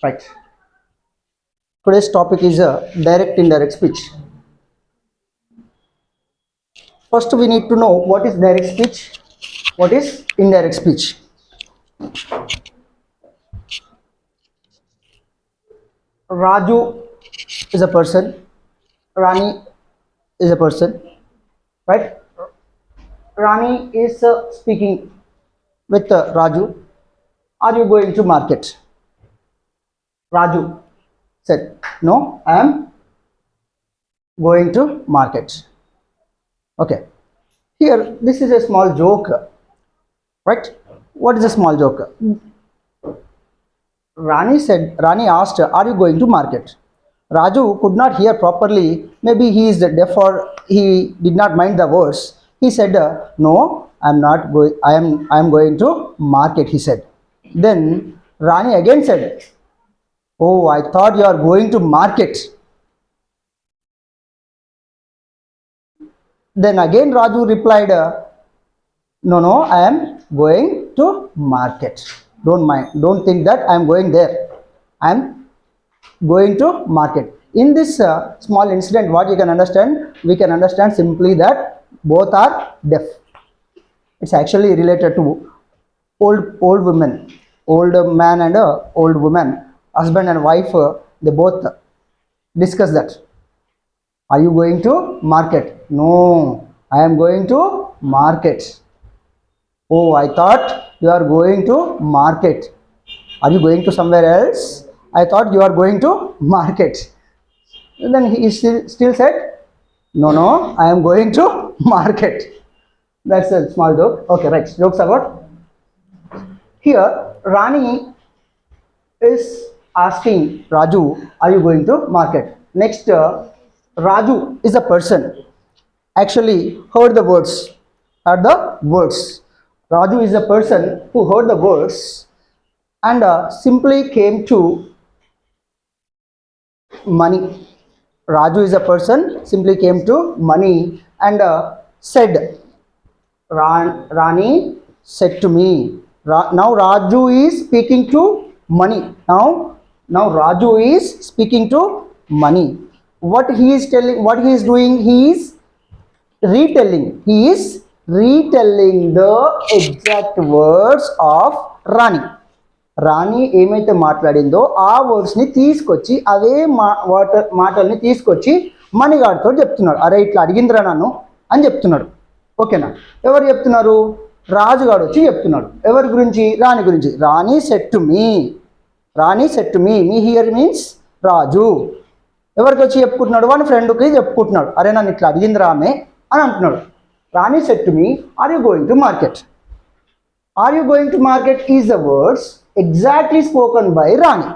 Right. Today's topic is direct indirect speech. First, we need to know what is direct speech, what is indirect speech. Raju is a person, Rani is a person, right? Rani is speaking with Raju. Are you going to market? Raju said, no, I am going to market. Okay. Here, this is a small joke, right? What is a small joke? Rani asked, are you going to market? Raju could not hear properly. Maybe he is deaf or he did not mind the words. He said, no, I am not going. I am going to market, he said. Then Rani again said, oh, I thought you are going to market. Then again Raju replied, no, I am going to market. Don't mind. Don't think that I am going there. I am going to market. In this small incident, what you can understand? We can understand simply that both are deaf. It's actually related to old women, old man and old woman, husband and wife. They both discuss that. Are you going to market? No, I am going to market. Oh, I thought you are going to market. Are you going to somewhere else? I thought you are going to market. And then he still said, no, I am going to market. That's a small joke. Okay, right. Jokes about. Here, Rani is asking Raju, are you going to market? Next, Raju is a person. Actually, heard the words. Heard the words. Raju is a person who heard the words and simply came to money. Raju is a person, simply came to money and said, Rani said to me. Now Raju is speaking to money. Now Raju is speaking to money. What he is telling, what he is doing, he is retelling. He is retelling the exact words of Rani. రాణి ఏమైతే మాట్లాడిందో ఆ వర్డ్స్ని తీసుకొచ్చి అవే మాటల్ని తీసుకొచ్చి మణిగాడితో చెప్తున్నాడు. అరే ఇట్లా అడిగిందిరా నన్ను అని చెప్తున్నాడు. ఓకేనా? ఎవరు చెప్తున్నారు? రాజుగాడు వచ్చి చెప్తున్నాడు. ఎవరి గురించి? రాణి గురించి. Rani said to me. Rani said to me. Me here means Raju. ఎవరికి వచ్చి చెప్పుకుంటున్నాడు? వాని ఫ్రెండ్కి చెప్పుకుంటున్నాడు. అరే నన్ను ఇట్లా అడిగిందిరా ఆమె అని అంటున్నాడు. Rani said to me, are you going to market? Are you going to market is the words exactly spoken by Rani.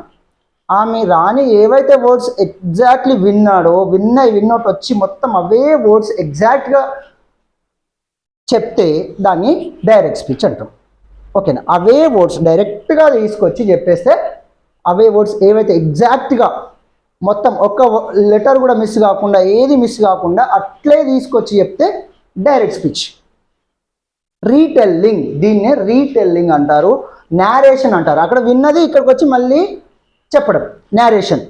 ఆమె రాణి ఏవైతే వర్డ్స్ ఎగ్జాక్ట్లీ విన్నట్టు వచ్చి మొత్తం అవే వర్డ్స్ ఎగ్జాక్ట్గా చెప్తే దాన్ని డైరెక్ట్ స్పీచ్ అంటాం. ఓకేనా? అవే వర్డ్స్ డైరెక్ట్గా తీసుకొచ్చి చెప్పేస్తే అవే వర్డ్స్ ఏవైతే ఎగ్జాక్ట్గా మొత్తం ఒక్క లెటర్ కూడా మిస్ కాకుండా, ఏది మిస్ కాకుండా అట్లే తీసుకొచ్చి చెప్తే డైరెక్ట్ స్పీచ్. రీటెల్లింగ్, దీన్నే రీటెల్లింగ్ అంటారు. నేరేషన్ అంటారు. అక్కడ విన్నది ఇక్కడికి వచ్చి మళ్ళీ చెప్పడం నేరేషన్.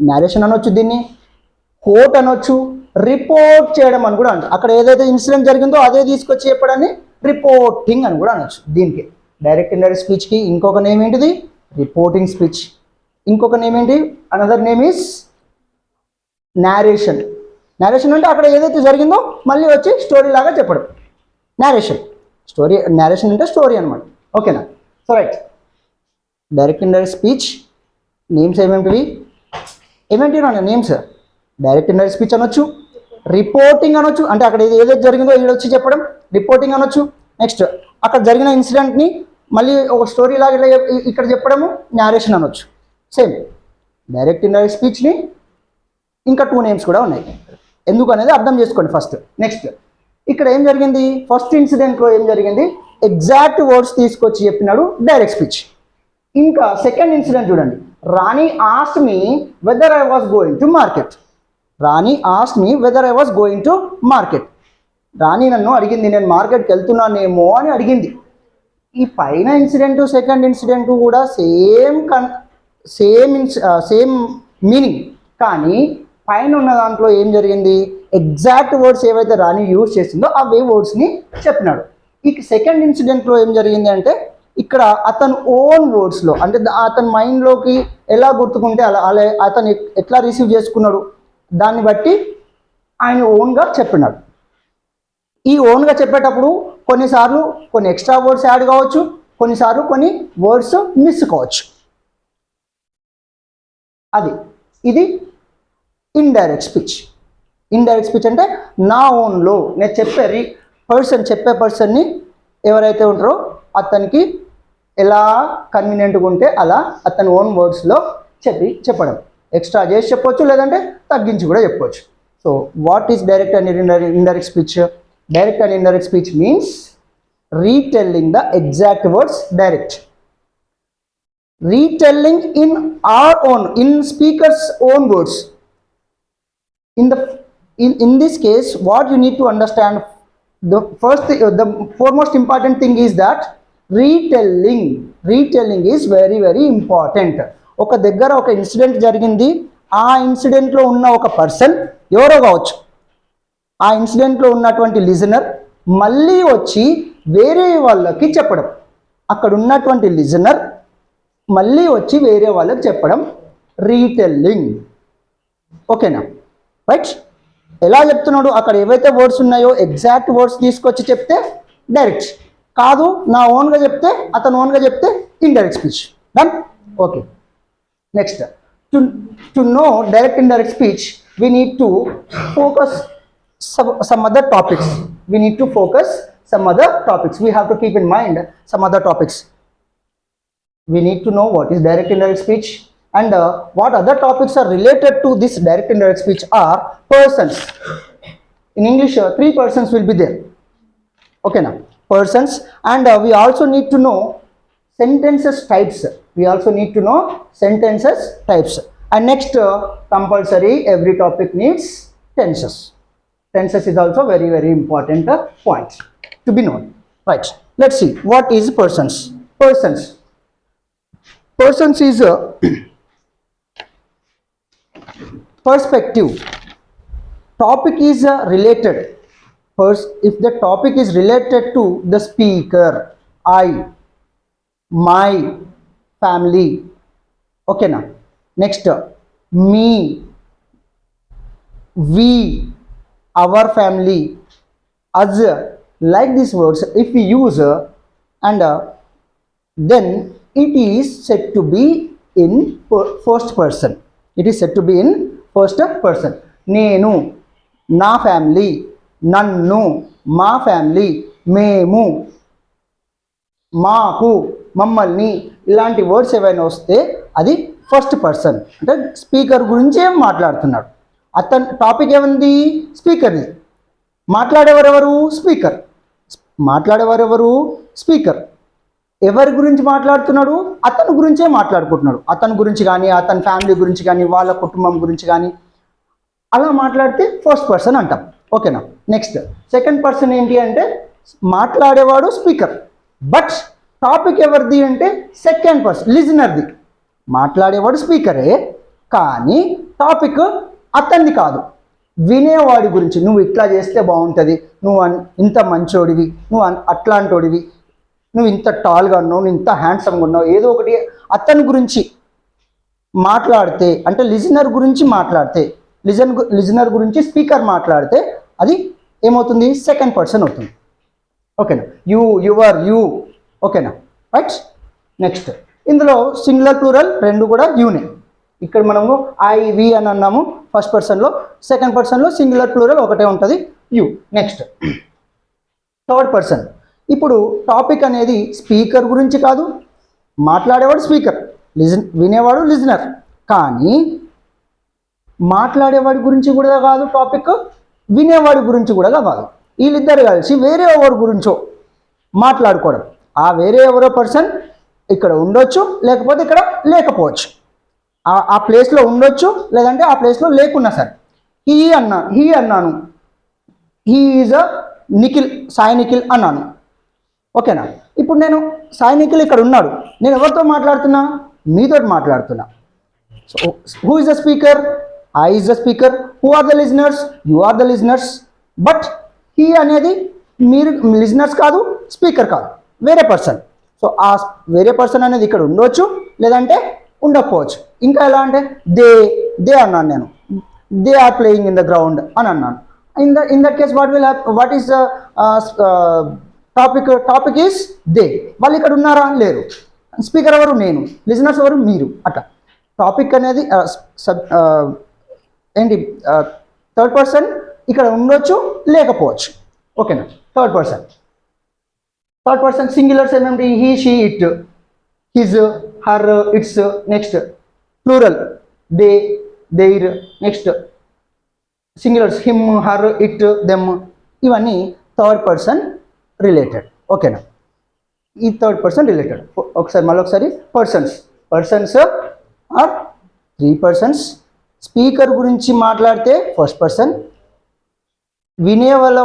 నేరేషన్ అనొచ్చు, దీన్ని కోట్ అనొచ్చు, రిపోర్ట్ చేయడం అని కూడా అనొచ్చు. అక్కడ ఏదైతే ఇన్సిడెంట్ జరిగిందో అదే తీసుకొచ్చి చెప్పడాన్ని రిపోర్టింగ్ అని కూడా అనొచ్చు. దీనికి డైరెక్ట్ ఇండైరెక్ట్ స్పీచ్కి ఇంకొక నేమ్ ఏంటిది? Reporting speech. ఇంకొక నేమ్ ఏంటి? Another name is narration. Narration అంటే అక్కడ ఏదైతే జరిగిందో మళ్ళీ వచ్చి స్టోరీ లాగా చెప్పడం. నేరేషన్. స్టోరీ, నేరేషన్ అంటే స్టోరీ అనమాట. ఓకేనా? So right, direct indirect speech names ఏమేమిటివి? నేమ్స్ డైరెక్ట్ ఇండైరెక్ట్ స్పీచ్ అనొచ్చు, రిపోర్టింగ్ అనొచ్చు, అంటే అక్కడ ఏదైతే జరిగిందో ఇక్కడ వచ్చి చెప్పడం రిపోర్టింగ్ అనొచ్చు. నెక్స్ట్ అక్కడ జరిగిన ఇన్సిడెంట్ని మళ్ళీ ఒక స్టోరీ లాగా ఇక్కడ చెప్పడము నేరేషన్ అనొచ్చు. సేమ్ డైరెక్ట్ ఇండైరెక్ట్ స్పీచ్ని ఇంకా 2 నేమ్స్ కూడా ఉన్నాయి. ఎందుకు అనేది అర్థం చేసుకోండి ఫస్ట్. నెక్స్ట్ ఇక్కడ ఏం జరిగింది? ఫస్ట్ ఇన్సిడెంట్లో ఏం జరిగింది? ఎగ్జాక్ట్ వర్డ్స్ తీసుకొచ్చి చెప్పినాడు, డైరెక్ట్ స్పీచ్. ఇంకా సెకండ్ ఇన్సిడెంట్ చూడండి. Rani asked me whether I was going to market. Rani asked me whether I was going to market. Rani నన్ను అడిగింది, నేను మార్కెట్కి వెళ్తున్నానేమో అని అడిగింది. ఈ పైన ఇన్సిడెంట్, సెకండ్ ఇన్సిడెంట్ కూడా సేమ్ సేమ్ మీనింగ్, కానీ పైన ఉన్న దాంట్లో ఏం జరిగింది, ఎగ్జాక్ట్ వర్డ్స్ ఏవైతే రాణి యూజ్ చేసిందో అవే వర్డ్స్ని చెప్పినాడు. ఈ సెకండ్ ఇన్సిడెంట్లో ఏం జరిగింది అంటే ఇక్కడ అతను ఓన్ వర్డ్స్లో, అంటే అతని మైండ్లోకి ఎలా గుర్తుకుంటే అలా అతను ఎట్లా రిసీవ్ చేసుకున్నాడు దాన్ని బట్టి ఆయన ఓన్గా చెప్పినాడు. ఈ ఓన్గా చెప్పేటప్పుడు కొన్నిసార్లు కొన్ని ఎక్స్ట్రా వర్డ్స్ యాడ్ కావచ్చు, కొన్నిసార్లు కొన్ని వర్డ్స్ మిస్ కావచ్చు. ఇది ఇండైరెక్ట్ స్పీచ్. ఇండైరెక్ట్ స్పీచ్ అంటే నా ఓన్లో నేను చెప్పే పర్సన్ని ఎవరైతే ఉంటారో అతనికి ఎలా కన్వీనియంట్గా ఉంటే అలా అతని ఓన్ వర్డ్స్లో చెప్పడం. ఎక్స్ట్రా చేసి చెప్పవచ్చు, లేదంటే తగ్గించి కూడా చెప్పవచ్చు. So what is direct and indirect speech? Direct and indirect speech means retelling the exact words direct. Retelling in speaker's own words. In this case, what you need to understand, the foremost important thing is that retelling is very very important. ఒక దగ్గర ఒక incident జరిగింది, ఆ ఇన్సిడెంట్లో ఉన్న ఒక person ఎవరో కావచ్చు, ఆ ఇన్సిడెంట్లో ఉన్నటువంటి లిజనర్ మళ్ళీ వచ్చి వేరే వాళ్ళకి చెప్పడం. అక్కడ ఉన్నటువంటి లిజనర్ మళ్ళీ వచ్చి వేరే వాళ్ళకి చెప్పడం రీటెల్లింగ్. ఓకేనా? రైట్. ఎలా చెప్తున్నాడు? అక్కడ ఏవైతే వర్డ్స్ ఉన్నాయో ఎగ్జాక్ట్ వర్డ్స్ తీసుకొచ్చి చెప్తే డైరెక్ట్, కాదు నా ఓన్గా చెప్తే, అతను ఓన్గా చెప్తే indirect speech. Done? Okay. Next, to know direct indirect speech we need to focus some other topics. We have to keep in mind some other topics. We need to know what is direct indirect speech, and what other topics are related to this direct indirect speech are persons. In English, 3 persons will be there. Okay, now persons, and we also need to know sentences types. And next, compulsory, every topic needs tenses. Tenses is also very very important point to be known. Right, let's see what is persons. Persons is a perspective. Topic is related. If the topic is related to the speaker, I, my, family. Okay, now next, me, we, our family, us, like these words if we use and then it is said to be in first person. నేను, నా family, నన్ను, మా family, మేము, మాకు, మమ్మల్ని, ఇలాంటి words ఏవైనా వస్తే అది ఫస్ట్ పర్సన్, అంటే స్పీకర్ గురించి ఏం మాట్లాడుతున్నాడు. అతని టాపిక్ ఏముంది? స్పీకర్ది. మాట్లాడేవారెవరు? స్పీకర్. ఎవరి గురించి మాట్లాడుతున్నాడు? అతని గురించే మాట్లాడుకుంటున్నాడు. అతని గురించి కానీ, అతని ఫ్యామిలీ గురించి కానీ, వాళ్ళ కుటుంబం గురించి కానీ అలా మాట్లాడితే ఫస్ట్ పర్సన్ అంటాం. ఓకేనా? నెక్స్ట్, సెకండ్ పర్సన్ ఏంటి అంటే మాట్లాడేవాడు స్పీకర్, బట్ టాపిక్ ఎవరిది అంటే సెకండ్ పర్సన్, లిజనర్ది. మాట్లాడేవాడు స్పీకరే, కానీ టాపిక్ అతన్ని కాదు, వినేవాడి గురించి. నువ్వు ఇట్లా చేస్తే బాగుంటుంది, నువ్వు ఇంత మంచోడివి, నువ్వు అట్లాంటోడివి, నువ్వు ఇంత టాల్గా ఉన్నావు, నువ్వు ఇంత హ్యాండ్సమ్గా ఉన్నావు, ఏదో ఒకటి అతని గురించి మాట్లాడితే, అంటే లిజనర్ గురించి మాట్లాడితే, లిజనర్ గురించి స్పీకర్ మాట్లాడితే అది ఏమవుతుంది? సెకండ్ పర్సన్ అవుతుంది. ఓకేనా? You, your, you. ఓకేనా? రైట్. నెక్స్ట్, ఇందులో సింగులర్ ప్లూరల్ రెండు కూడా యూనే. ఇక్కడ మనము ఐ, వి అని అన్నాము ఫస్ట్ పర్సన్లో, సెకండ్ పర్సన్లో సింగులర్ ప్లూరల్ ఒకటే ఉంటుంది, యూ. Next, third person. ఇప్పుడు టాపిక్ అనేది స్పీకర్ గురించి కాదు, మాట్లాడేవాడు స్పీకర్, వినేవాడు లిజనర్, కానీ మాట్లాడేవాడి గురించి కూడా కాదు టాపిక్, వినేవాడి గురించి కూడా కాదు. వీళ్ళిద్దరు కలిసి వేరే ఎవరి గురించో మాట్లాడుకోవడం. ఆ వేరే ఎవరో పర్సన్ ఇక్కడ ఉండొచ్చు, లేకపోతే ఇక్కడ లేకపోవచ్చు. ఆ ప్లేస్లో ఉండొచ్చు, లేదంటే ఆ ప్లేస్లో లేకున్నా సరే. హీ అన్నాను, he is a Nikhil, Sai Nikhil అన్నాను. ఓకేనా? ఇప్పుడు నేను సాయి నిఖిల్ ఇక్కడ ఉన్నాడు, నేను ఎవరితో మాట్లాడుతున్నా? మీతో మాట్లాడుతున్నా. So who is the speaker? I is the speaker. Who are the listeners? You are the listeners. But he అనేది మీరు లిజనర్స్ కాదు, స్పీకర్ కాదు, వేరే పర్సన్. సో ఆ వేరే పర్సన్ అనేది ఇక్కడ ఉండవచ్చు, లేదంటే ఉండకపోవచ్చు. ఇంకా ఎలా అంటే దే అన్నాను నేను, they are playing in the ground అని అన్నాను. In that case what is the topic is they. వాళ్ళు ఇక్కడ ఉన్నారా? లేరు. స్పీకర్ ఎవరు? నేను. లిజనర్స్ ఎవరు? మీరు. అట్లా టాపిక్ అనేది ఏంటి థర్డ్ పర్సన్ ఇక్కడ ఉండొచ్చు, లేకపోవచ్చు. ఓకేనా? థర్డ్ పర్సన్ సింగులర్స్ ఏమేమిటి? He, she, it, his, her, its. Next plural they, their. Next singulars him, her, it, them. ఇవన్నీ థర్డ్ పర్సన్ రిలేటెడ్. ఓకేనా? ఈ థర్డ్ పర్సన్ రిలేటెడ్. మళ్ళొకసారి పర్సన్స్ ఆర్ 3 persons. స్పీకర్ గురించి మాట్లాడితే ఫస్ట్ పర్సన్, వినే వాళ్ళ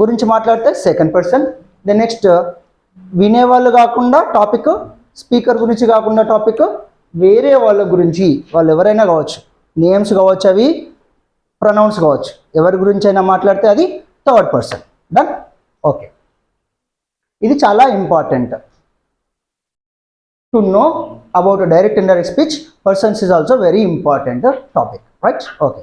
గురించి మాట్లాడితే సెకండ్ పర్సన్. ద నెక్స్ట్ వినేవాళ్ళు కాకుండా టాపిక్, స్పీకర్ గురించి కాకుండా టాపిక్, వేరే వాళ్ళ గురించి, వాళ్ళు ఎవరైనా కావచ్చు, నేమ్స్ కావచ్చు, అవి ప్రొనౌన్స్ కావచ్చు, ఎవరి గురించి అయినా మాట్లాడితే అది థర్డ్ పర్సన్. డన్? ఓకే. ఇది చాలా important to know about direct indirect speech. Persons is also very important topic, right? Okay.